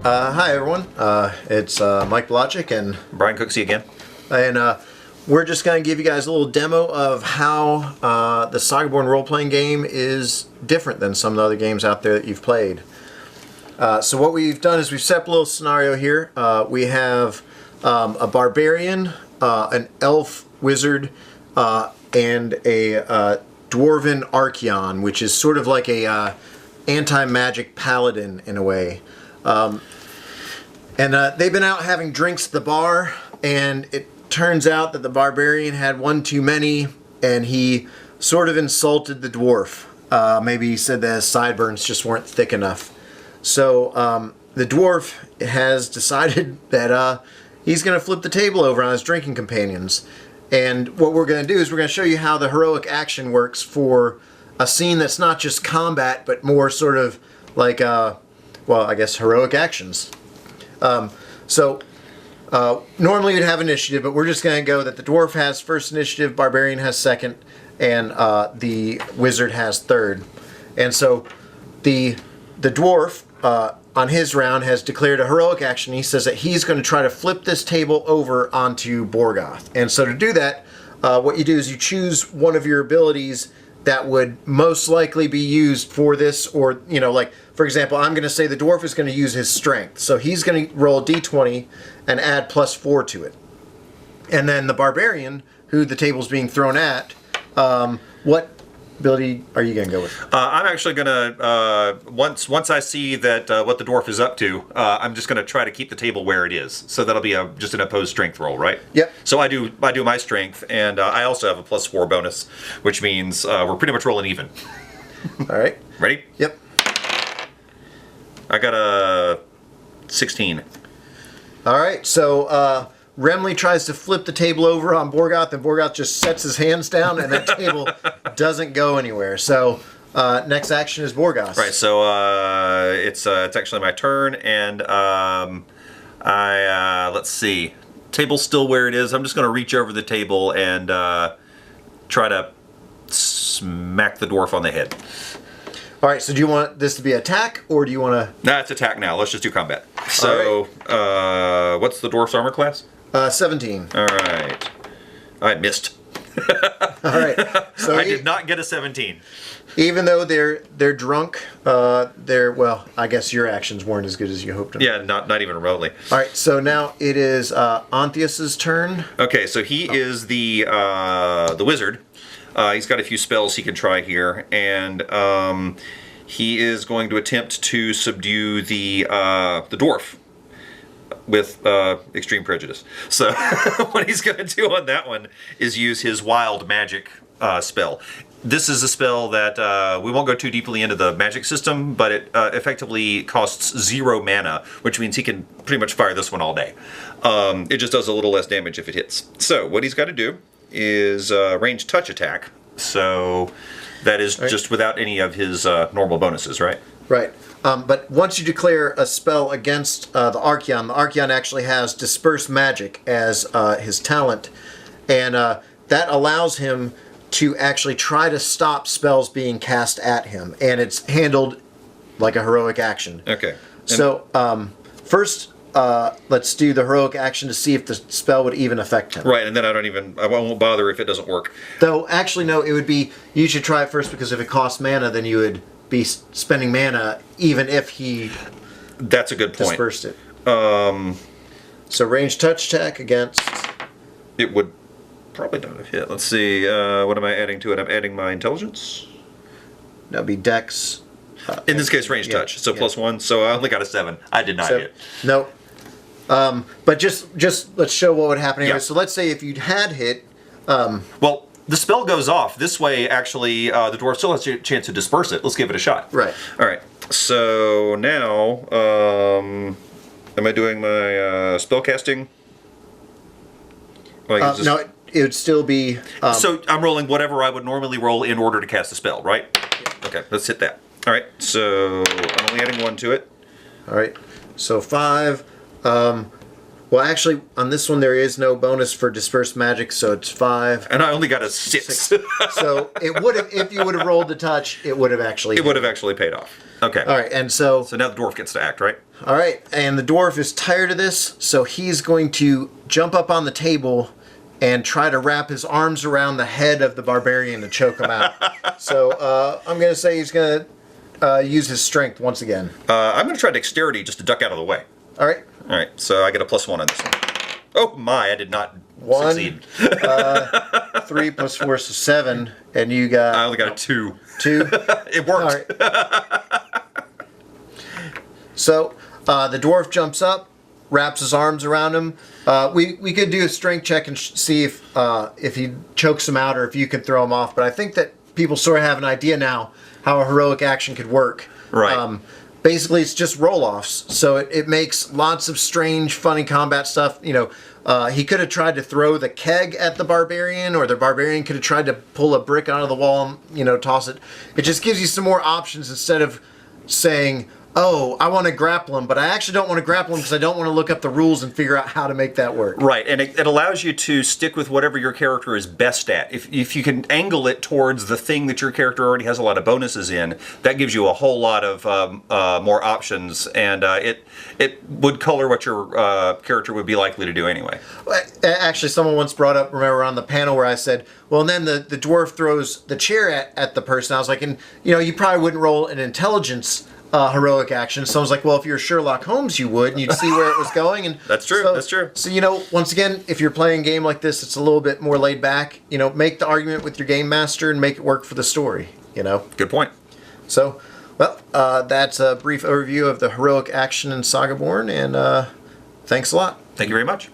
Hi everyone, it's Mike Bielaczyc and Brian Cooksey again. And we're just going to give you guys a little demo of how the SagaBorn role-playing game is different than some of the other games out there that you've played. So what we've done is we've set up a little scenario here. We have a barbarian, an elf wizard, and a dwarven archeon, which is sort of like a anti-magic paladin in a way. They've been out having drinks at the bar, and it turns out that the barbarian had one too many, and he sort of insulted the dwarf. Maybe he said that his sideburns just weren't thick enough. So the dwarf has decided that he's going to flip the table over on his drinking companions. And what we're going to do is we're going to show you how the heroic action works for a scene that's not just combat, but more sort of like, well, I guess heroic actions. Normally you'd have initiative, but we're just going to go that the dwarf has first initiative, barbarian has second, and the wizard has third. And so the dwarf, on his round, has declared a heroic action. He says that he's going to try to flip this table over onto Borgoth. And so to do that, what you do is you choose one of your abilities that would most likely be used for this, or, you know, like, for example, I'm going to say the dwarf is going to use his strength. So he's going to roll a d20 and add +4 to it. And then the barbarian, who the table's being thrown at, what ability are you going to go with? I'm actually going to, once I see that what the dwarf is up to, I'm just going to try to keep the table where it is. So that'll be just an opposed strength roll, right? Yep. So I do my strength, and I also have a +4 bonus, which means we're pretty much rolling even. All right. Ready? Yep. I got a 16. All right. So Remley tries to flip the table over on Borgoth, and Borgoth just sets his hands down, and that table doesn't go anywhere. So next action is Borgoth. Right. So it's actually my turn, and let's see. Table's still where it is. I'm just going to reach over the table and try to smack the dwarf on the head. All right. So do you want this to be attack, or do you want to? Nah, it's attack now. Let's just do combat. So right. What's the dwarf's armor class? 17. All right. I missed. All right. So I did not get a 17. Even though they're drunk, well, I guess your actions weren't as good as you hoped. Yeah, not even remotely. All right. So now it is Anthias's turn. Okay. So he is the wizard. He's got a few spells he can try here, and he is going to attempt to subdue the dwarf with extreme prejudice. So what he's going to do on that one is use his wild magic spell. This is a spell that we won't go too deeply into the magic system, but it effectively costs 0 mana, which means he can pretty much fire this one all day. It just does a little less damage if it hits. So what he's got to do is range touch attack. So that is right. Just without any of his normal bonuses, right? Right. But once you declare a spell against the Archeon actually has Disperse Magic as his talent, and that allows him to actually try to stop spells being cast at him, and it's handled like a heroic action. Okay. So first, let's do the heroic action to see if the spell would even affect him. Right, and then I won't bother if it doesn't work. Though, actually, no, it would be, you should try it first, because if it costs mana, then you would be spending mana even if he That's a good point. Dispersed it. So range touch attack against... It would probably not have hit. Let's see, what am I adding to it? I'm adding my intelligence. That would be dex. In this case, range touch, so +1, so I only got a 7. I did not hit. No. But just let's show what would happen anyway. Yeah. So let's say if you'd had hit... well, the spell goes off. This way, actually, the dwarf still has a chance to disperse it. Let's give it a shot. Right. All right. So now, am I doing my spell casting? No, it would still be... so I'm rolling whatever I would normally roll in order to cast a spell, right? Yeah. Okay, let's hit that. All right, so I'm only adding 1 to it. All right. So 5. Well, actually, on this one there is no bonus for dispersed magic, so it's 5. And I only got a 6. So it would have, if you would have rolled the touch, it would have actually. It would have actually paid off. Okay. All right, and so. So now the dwarf gets to act, right? All right, and the dwarf is tired of this, so he's going to jump up on the table and try to wrap his arms around the head of the barbarian to choke him out. So I'm going to say he's going to use his strength once again. I'm going to try dexterity just to duck out of the way. All right. All right, so I get a +1 on this one. Oh my, I did not 1, succeed. 3 + 4 is 7, and you got. I only got a 2. 2. It worked. All right. So the dwarf jumps up, wraps his arms around him. We could do a strength check and see if he chokes him out or if you could throw him off. But I think that people sort of have an idea now how a heroic action could work. Right. Basically, it's just roll-offs, so it makes lots of strange, funny combat stuff. You know, he could have tried to throw the keg at the barbarian, or the barbarian could have tried to pull a brick out of the wall and, toss it. It just gives you some more options instead of saying, oh, I want to grapple him, but I actually don't want to grapple him because I don't want to look up the rules and figure out how to make that work. Right, and it allows you to stick with whatever your character is best at. If you can angle it towards the thing that your character already has a lot of bonuses in, that gives you a whole lot of more options, and it would color what your character would be likely to do anyway. Actually, someone once brought up, remember on the panel where I said, well, and then the dwarf throws the chair at the person. I was like, and you probably wouldn't roll an intelligence heroic action. So I was like, well, if you're Sherlock Holmes, you would, and you'd see where it was going. And that's true. So, that's true. So once again, if you're playing a game like this, it's a little bit more laid back. Make the argument with your game master and make it work for the story. Good point. So, well, that's a brief overview of the heroic action in SagaBorn, and thanks a lot. Thank you very much.